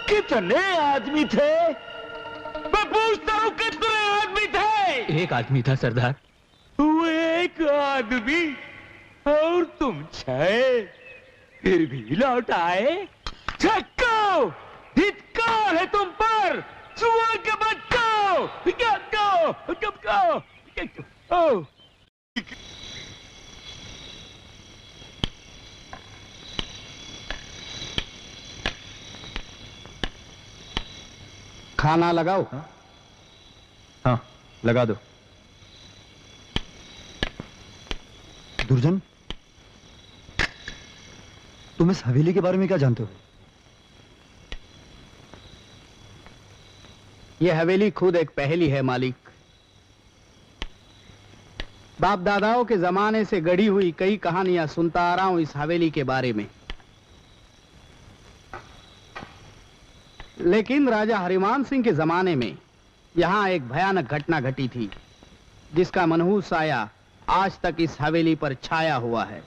कितने आदमी थे? मैं पूछता हूँ कितने आदमी थे? एक आदमी था सरदार। वो एक आदमी और तुम 6 फिर भी लौट आए? छक्को धिक्कार है तुम पर, सुअर के बच्चों! ओ खाना लगाओ। हाँ लगा दो। दुर्जन, तुम इस हवेली के बारे में क्या जानते हो? यह हवेली खुद एक पहेली है मालिक। बाप दादाओं के जमाने से गढ़ी हुई कई कहानियां सुनता आ रहा हूं इस हवेली के बारे में। लेकिन राजा हरिमान सिंह के जमाने में यहां एक भयानक घटना घटी थी, जिसका मनहूस साया आज तक इस हवेली पर छाया हुआ है।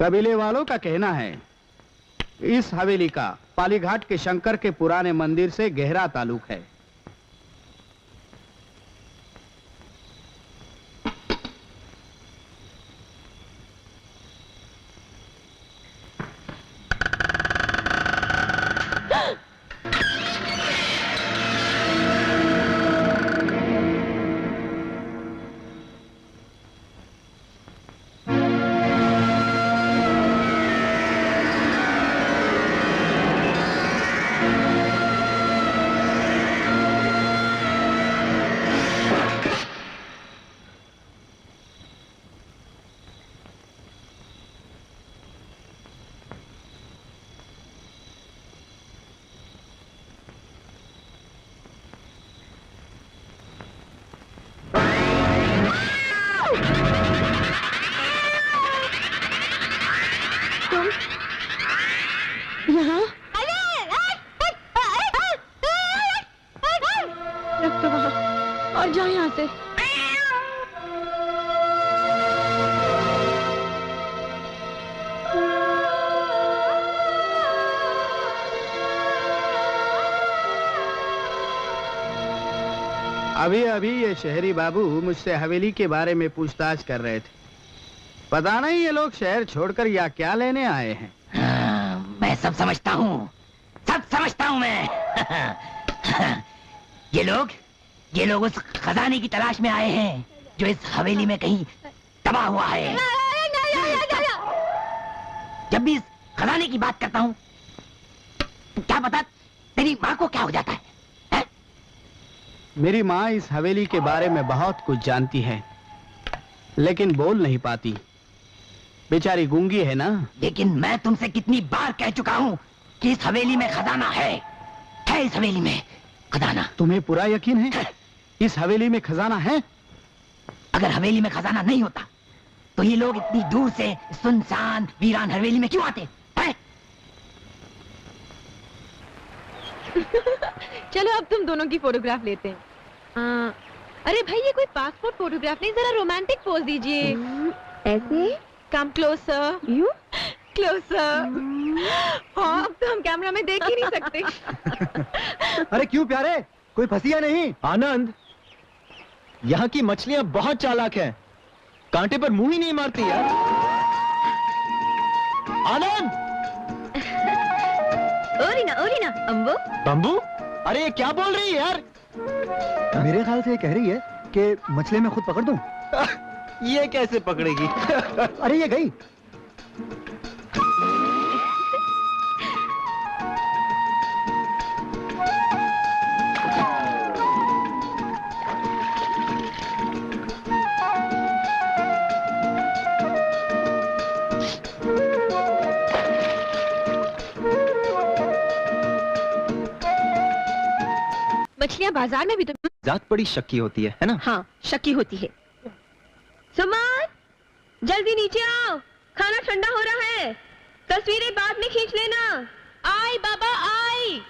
कबीले वालों का कहना है इस हवेली का पालीघाट के शंकर के पुराने मंदिर से गहरा ताल्लुक है। अभी अभी ये शहरी बाबू मुझसे हवेली के बारे में पूछताछ कर रहे थे। पता नहीं ये लोग शहर छोड़कर या क्या लेने आए हैं। मैं सब समझता हूँ, सब समझता हूँ मैं। ये लोग उस खजाने की तलाश में आए हैं जो इस हवेली में कहीं दबा हुआ है। जब भी इस खजाने की बात करता हूँ, क्या पता तेरी माँ को क्या हो जाता है? मेरी माँ इस हवेली के बारे में बहुत कुछ जानती है, लेकिन बोल नहीं पाती। बेचारी गूंगी है ना। लेकिन मैं तुमसे कितनी बार कह चुका हूँ कि इस हवेली में खजाना है इस हवेली में खजाना। तुम्हें पूरा यकीन है इस हवेली में खजाना है? अगर हवेली में खजाना नहीं होता तो ये लोग इतनी दूर से सुनसान वीरान हवेली में क्यों आते हैं? चलो अब तुम दोनों की फोटोग्राफ लेते हैं। अरे भाई ये कोई पासपोर्ट फोटोग्राफ नहीं, जरा रोमांटिक पोज दीजिए। ऐसे? Come closer. यू? क्लोजर। हाँ अब तो हम कैमरा में देख ही नहीं सकते। अरे क्यों प्यारे, कोई फंसी है नहीं? आनंद, यहाँ की मछलियाँ बहुत चालाक हैं, कांटे पर मुंह ही नहीं मारती यार। आनंद! ओरिना अम्बो। बम्बू, अरे ये क्या बोल रही है यार? मेरे ख्याल से ये कह रही है कि मछली मैं खुद पकड़ दूं। ये कैसे पकड़ेगी? अरे ये गई। मछलियाँ बाजार में भी तो जात बड़ी शक्की होती है ना? हाँ शक्की होती है। सुमन, जल्दी नीचे आओ, खाना ठंडा हो रहा है। तस्वीरें बाद में खींच लेना। आई बाबा आई।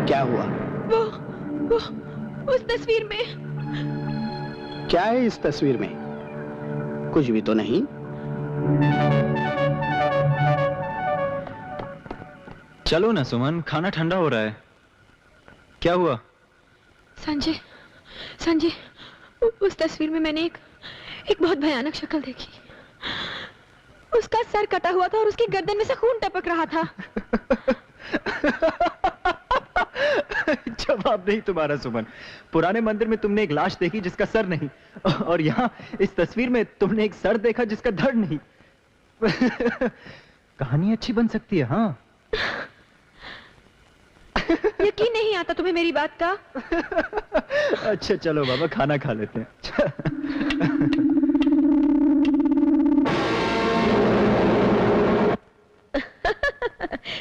क्या हुआ? वो उस तस्वीर में। क्या है इस तस्वीर में? कुछ भी तो नहीं। चलो ना सुमन, खाना ठंडा हो रहा है। क्या हुआ? संजय, उस तस्वीर में मैंने एक बहुत भयानक शक्ल देखी। उसका सर कटा हुआ था और उसकी गर्दन में से खून टपक रहा था। जवाब नहीं तुम्हारा सुमन। पुराने मंदिर में तुमने एक लाश देखी जिसका सर नहीं, और यहाँ इस तस्वीर में तुमने एक सर देखा जिसका धड़ नहीं। कहानी अच्छी बन सकती है। हाँ यकीन नहीं आता तुम्हें मेरी बात का? अच्छा चलो बाबा, खाना खा लेते हैं।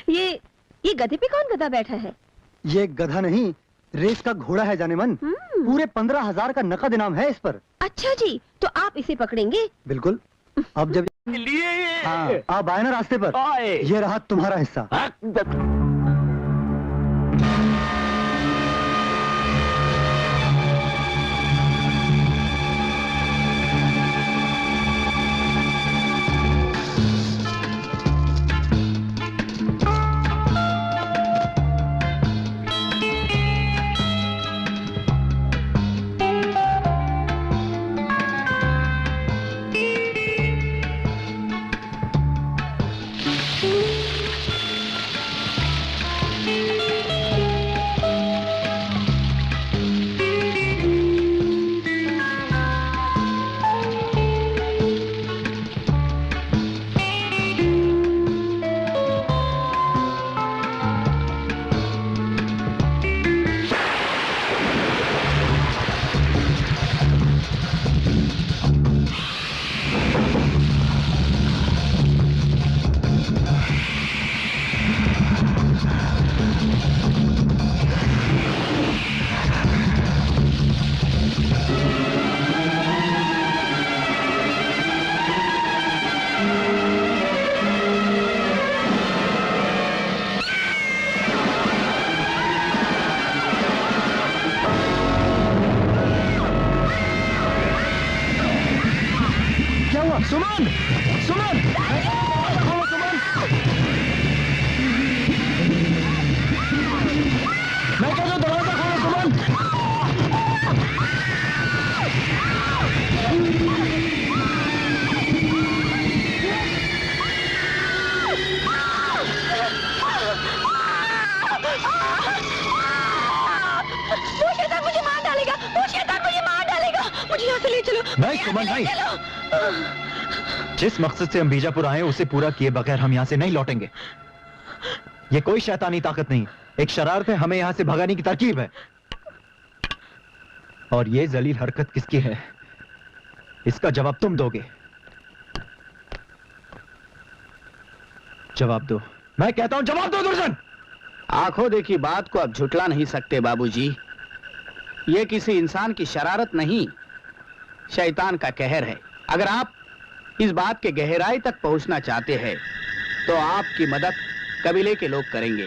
ये गधे पे कौन गधा बैठा है? ये गधा नहीं, रेस का घोड़ा है जाने मन। पूरे 15,000 का नकद इनाम है इस पर। अच्छा जी, तो आप इसे पकड़ेंगे? बिल्कुल। अब जब लिए हाँ, आप आए ना रास्ते पर, आए। ये रहा तुम्हारा हिस्सा। सुमन! सुमन! खोलो सुमन! मैं कहता हूं दरवाजा खोलो सुमन! वो शैतान मुझे मार डालेगा, वो शैतान मुझे मार डालेगा। मुझे यहाँ से ले चलो। नहीं सुमन नहीं। जिस मकसद से हम बीजापुर आए उसे पूरा किए बगैर हम यहाँ से नहीं लौटेंगे। ये कोई शैतानी ताकत नहीं, एक शरारत है, हमें यहाँ से भगाने की तरकीब है। और ये जलील हरकत किसकी है, इसका जवाब तुम दोगे। जवाब दो, मैं कहता हूं जवाब दो दुर्जन। आंखों देखी बात को अब झुटला नहीं सकते बाबूजी। ये किसी इंसान की शरारत नहीं, शैतान का कहर है। अगर आप इस बात के गहराई तक पहुंचना चाहते हैं तो आपकी मदद कबीले के लोग करेंगे।